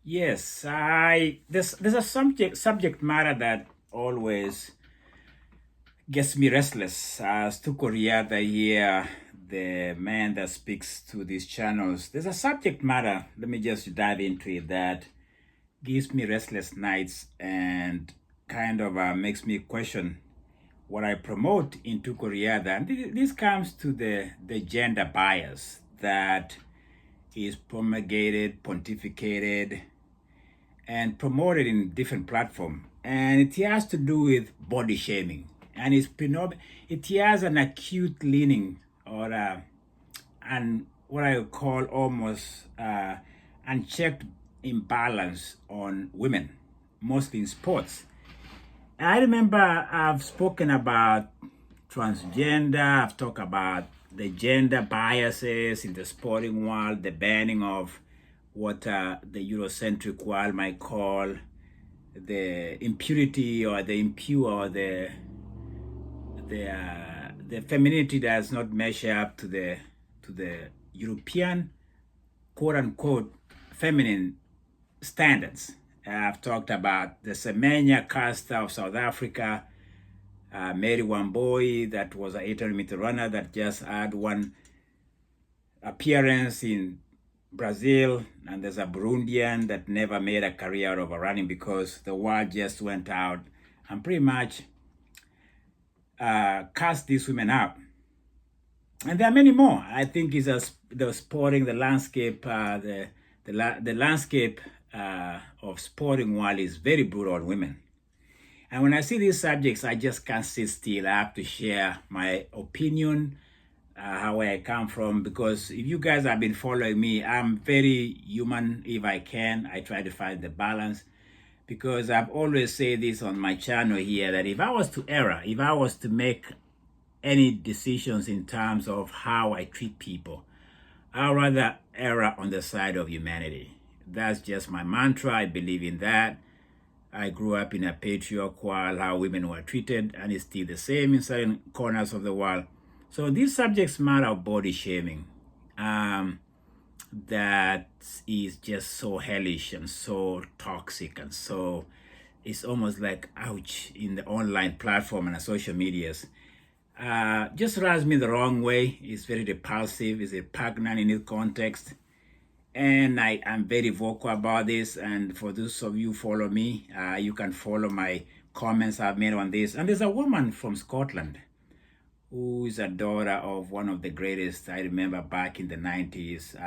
Yes, there's a subject matter that always gets me restless. As to Korea, the man that speaks to these channels, there's a subject matter. Let me just dive into it that gives me restless nights and kind of makes me question what I promote into Korea. And this comes to the gender bias that is promulgated, pontificated, and promoted in different platforms. And it has to do with body shaming. And it has an acute leaning or and what I would call almost unchecked imbalance on women, mostly in sports. I remember I've spoken about transgender, I've talked about the gender biases in the sporting world, the banning of what the Eurocentric world might call the impurity or the impure or the femininity does not measure up to the European quote unquote feminine standards. I've talked about the Semenya cast of South Africa, Mary Wamboi, that was an 800-meter runner that just had one appearance in Brazil, and there's a Burundian that never made a career out of a running because the world just went out and pretty much cast these women out. And there are many more. I think the sporting, the landscape, the landscape of sporting world is very brutal on women. And when I see these subjects, I just can't sit still. I have to share my opinion, how I come from, because if you guys have been following me, I'm very human if I can. I try to find the balance because I've always said this on my channel here that if I was to make any decisions in terms of how I treat people, I'd rather err on the side of humanity. That's just my mantra. I believe in that. I grew up in a patriarchal world, how women were treated, and it's still the same in certain corners of the world. So these subjects matter of body shaming. That is just so hellish and so toxic and so it's almost like ouch in the online platform and the social medias. Just rubs me the wrong way. It's very repulsive. It's repugnant in its context. And I am very vocal about this. And for those of you who follow me, you can follow my comments I've made on this. And there's a woman from Scotland who is a daughter of one of the greatest, I remember back in the 90s,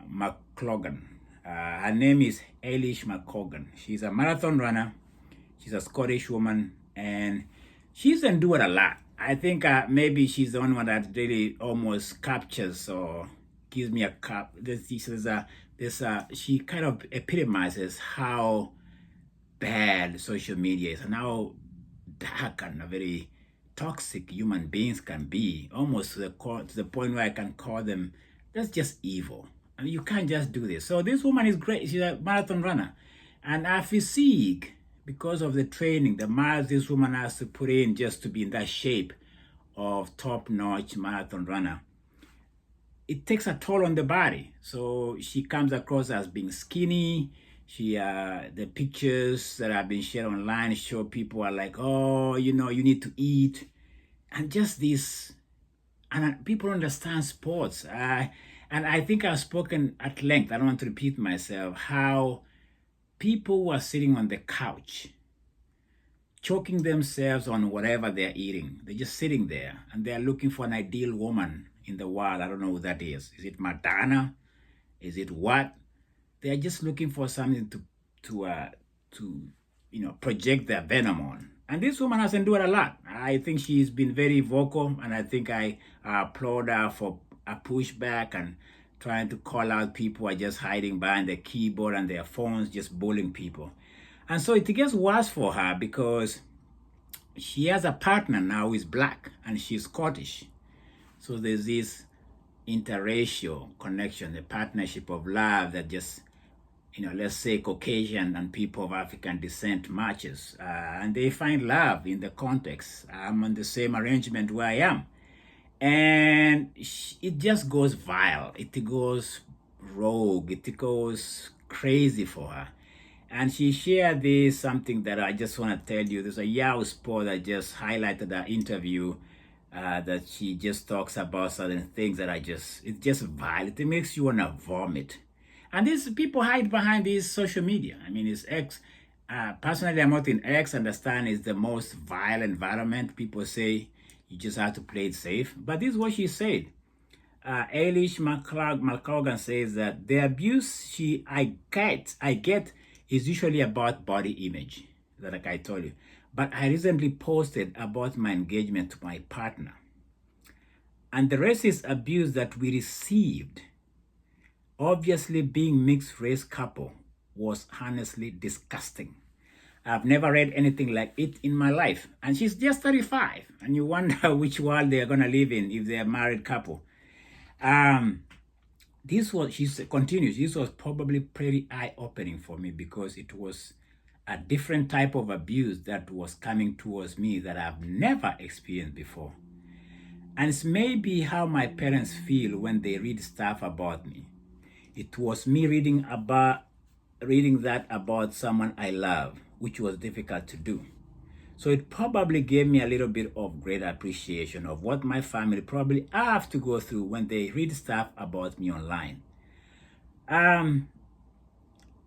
McColgan. Her name is Eilish McColgan. She's a marathon runner. She's a Scottish woman, and she's endured a lot. I think maybe she's the only one that really almost captures or gives me a cap. She kind of epitomizes how bad social media is and how dark and very toxic human beings can be, almost to the point where I can call them, that's just evil. I mean, you can't just do this. So this woman is great. She's a marathon runner. And her physique, because of the training, the miles this woman has to put in just to be in that shape of top-notch marathon runner, it takes a toll on the body. So she comes across as being skinny. The pictures that have been shared online show people are like, oh, you need to eat. And just this, and people understand sports. And I think I've spoken at length, I don't want to repeat myself, how people who are sitting on the couch, choking themselves on whatever they're eating. They're just sitting there and they're looking for an ideal woman in the world. I don't know who that is. Is it Madonna? Is it what? They're just looking for something to project their venom on. And this woman has endured a lot. I think she's been very vocal, and I think I applaud her for a pushback and trying to call out people who are just hiding behind their keyboard and their phones, just bullying people. And so it gets worse for her because she has a partner now who is black and she's Scottish. So there's this interracial connection, the partnership of love that just, let's say Caucasian and people of African descent matches. And they find love in the context. I'm on the same arrangement where I am. And it just goes vile. It goes rogue. It goes crazy for her. And she shared this, something that I just want to tell you. There's a Yahoo Sport that just highlighted that interview that she just talks about certain things that it's just violent. It makes you want to vomit. And these people hide behind these social media. I mean, it's X. Personally, I'm not in X. Understand is the most violent environment. People say you just have to play it safe. But this is what she said. Eilish McColgan says that the abuse I get is usually about body image, like I told you. But I recently posted about my engagement to my partner. And the racist abuse that we received, obviously being mixed race couple, was honestly disgusting. I've never read anything like it in my life. And she's just 35. And you wonder which world they're going to live in if they're a married couple. She continues, this was probably pretty eye-opening for me because it was a different type of abuse that was coming towards me that I've never experienced before. And it's maybe how my parents feel when they read stuff about me. It was me reading that about someone I love, which was difficult to do. So it probably gave me a little bit of greater appreciation of what my family probably have to go through when they read stuff about me online.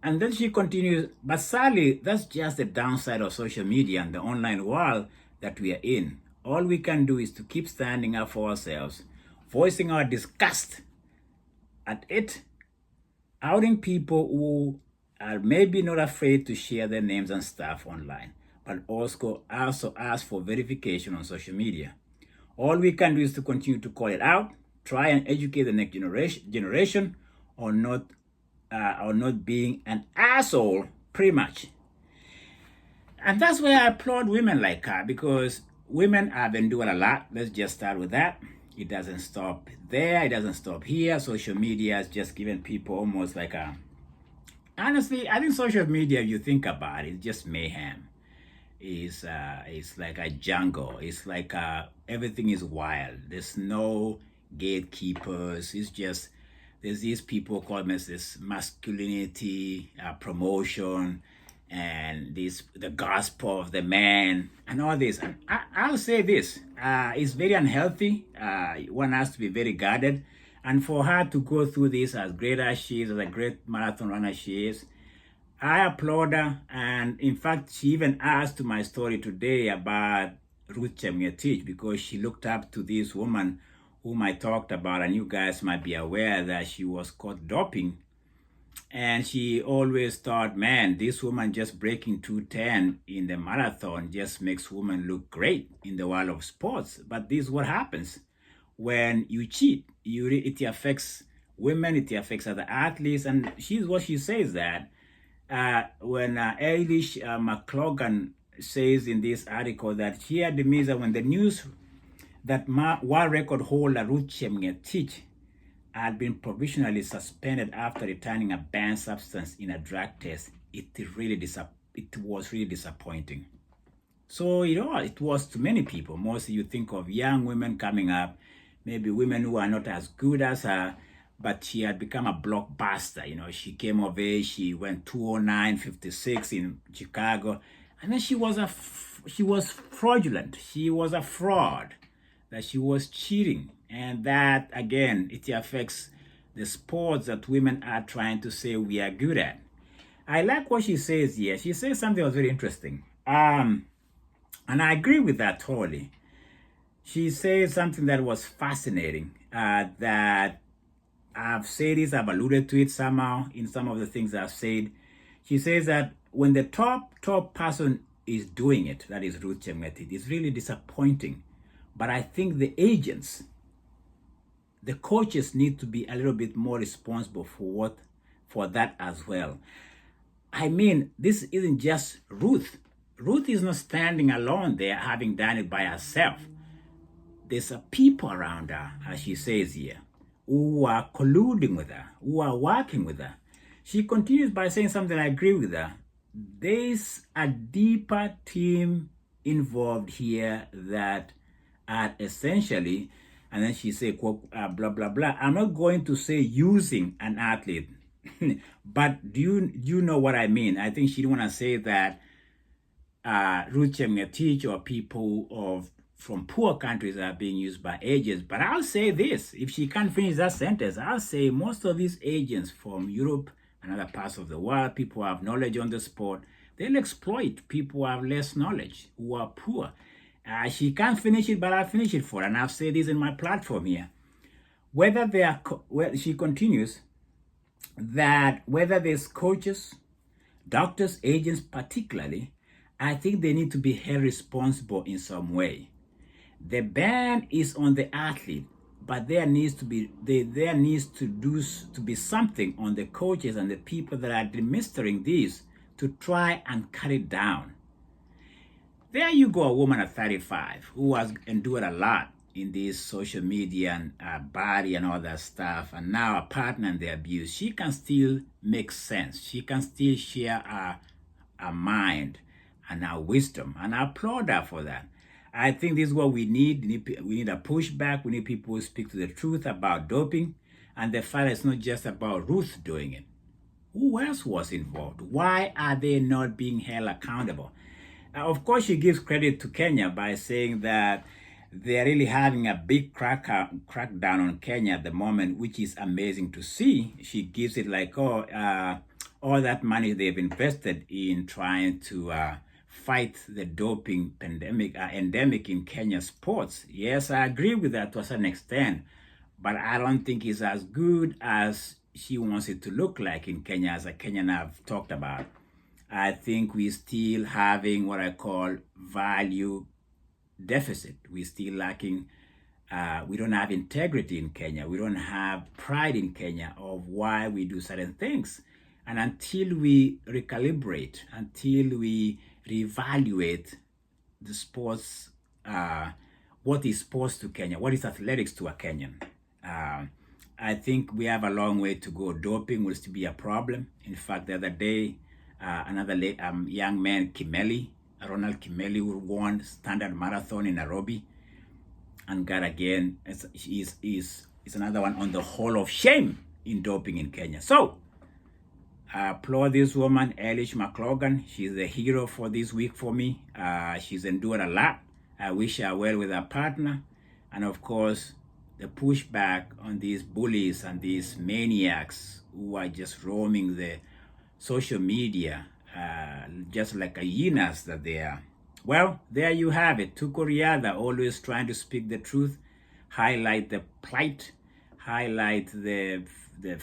And then she continues, but sadly, that's just the downside of social media and the online world that we are in. All we can do is to keep standing up for ourselves, voicing our disgust at it, outing people who are maybe not afraid to share their names and stuff online, but also ask for verification on social media. All we can do is to continue to call it out, try and educate the next generation on not being an asshole, pretty much. And that's why I applaud women like her, because women have been doing a lot. Let's just start with that. It doesn't stop there. It doesn't stop here. Social media has just given people almost like honestly, I think social media, if you think about it, it's just mayhem. It's like a jungle. It's like everything is wild. There's no gatekeepers. It's just, there's these people called this masculinity promotion and the gospel of the man and all this. And I'll say this, it's very unhealthy. One has to be very guarded. And for her to go through this as great as she is, as a great marathon runner she is, I applaud her. And in fact, she even asked to my story today about Ruth Chemgetich, because she looked up to this woman whom I talked about, and you guys might be aware that she was caught doping. And she always thought, man, this woman just breaking 2:10 in the marathon just makes women look great in the world of sports. But this is what happens when you cheat. It affects women, it affects other athletes. And what she says that when Eilish McColgan says in this article that she had admits that when the news that world record holder Ruth Chemgetich had been provisionally suspended after returning a banned substance in a drug test, it was really disappointing. So it was to many people. Mostly you think of young women coming up, maybe women who are not as good as her, but she had become a blockbuster. She came of age, she went 209.56 in Chicago, and then she was fraudulent. She was a fraud, that she was cheating. And that, again, it affects the sports that women are trying to say we are good at. I like what she says here. She says something that was very interesting. And I agree with that totally. She says something that was fascinating, that I've said this, I've alluded to it somehow in some of the things I've said. She says that when the top person is doing it, that is Ruth Chemgetich, it's really disappointing. But I think the agents, the coaches need to be a little bit more responsible for that as well. I mean, this isn't just Ruth. Ruth is not standing alone there having done it by herself. There's people around her, as she says here, who are colluding with her, who are working with her. She continues by saying something I agree with her. There's a deeper team involved here that are essentially, and then she said, quote, blah, blah, blah. I'm not going to say using an athlete, But do you know what I mean? I think she didn't want to say that Ruth Chemgetich or people from poor countries are being used by agents. But I'll say this, if she can't finish that sentence, I'll say most of these agents from Europe and other parts of the world, people who have knowledge on the sport, they'll exploit people who have less knowledge, who are poor. She can't finish it, but I'll finish it for her. And I've said this in my platform here. Whether they are, she continues, that whether there's coaches, doctors, agents particularly, I think they need to be held responsible in some way. The ban is on the athlete, but there needs to be something on the coaches and the people that are administering these to try and cut it down. There you go, a woman at 35 who has endured a lot in this social media and body and all that stuff, and now a partner in the abuse. She can still make sense. She can still share our mind and our wisdom, and I applaud her for that. I think this is what we need. We need a pushback. We need people who speak to the truth about doping, and the fact it's not just about Ruth doing it. Who else was involved? Why are they not being held accountable? Of course, she gives credit to Kenya by saying that they're really having a big crackdown on Kenya at the moment, which is amazing to see. She gives it like, all that money they've invested in trying to fight the doping endemic in Kenya sports. Yes, I agree with that to a certain extent, but I don't think it's as good as she wants it to look like in Kenya, as a Kenyan I've talked about. I think we're still having what I call value deficit. We're still lacking, we don't have integrity in Kenya. We don't have pride in Kenya of why we do certain things. And until we recalibrate, until we reevaluate the sports, what is sports to Kenya, what is athletics to a Kenyan, I think we have a long way to go. Doping will still be a problem. In fact, the other day, another young man, Ronald Kimeli, who won standard marathon in Nairobi and got again, is another one on the hall of shame in doping in Kenya. So I applaud this woman, Eilish McColgan. She's the hero for this week for me. She's endured a lot. I wish her well with her partner. And of course, the pushback on these bullies and these maniacs who are just roaming the social media, just like hyenas that they are. Well, there you have it. Tuko Riadha, always trying to speak the truth, highlight the plight, highlight the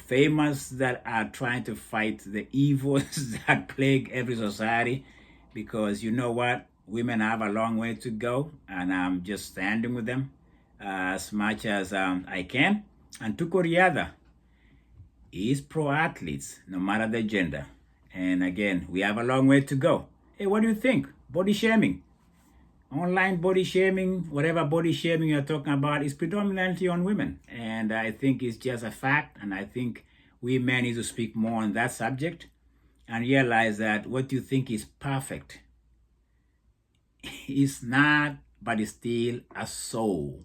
famous that are trying to fight the evils that plague every society. Because you know what? Women have a long way to go, and I'm just standing with them as much as I can. And Tuko Riadha is pro-athletes, no matter the gender. And again, we have a long way to go. Hey, what do you think? Body shaming, online body shaming, whatever body shaming you're talking about is predominantly on women. And I think it's just a fact. And I think we men need to speak more on that subject and realize that what you think is perfect is not, but it's still a soul.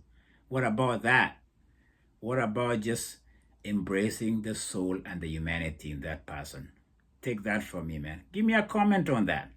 What about that? What about just embracing the soul and the humanity in that person? Take that from me, man. Give me a comment on that.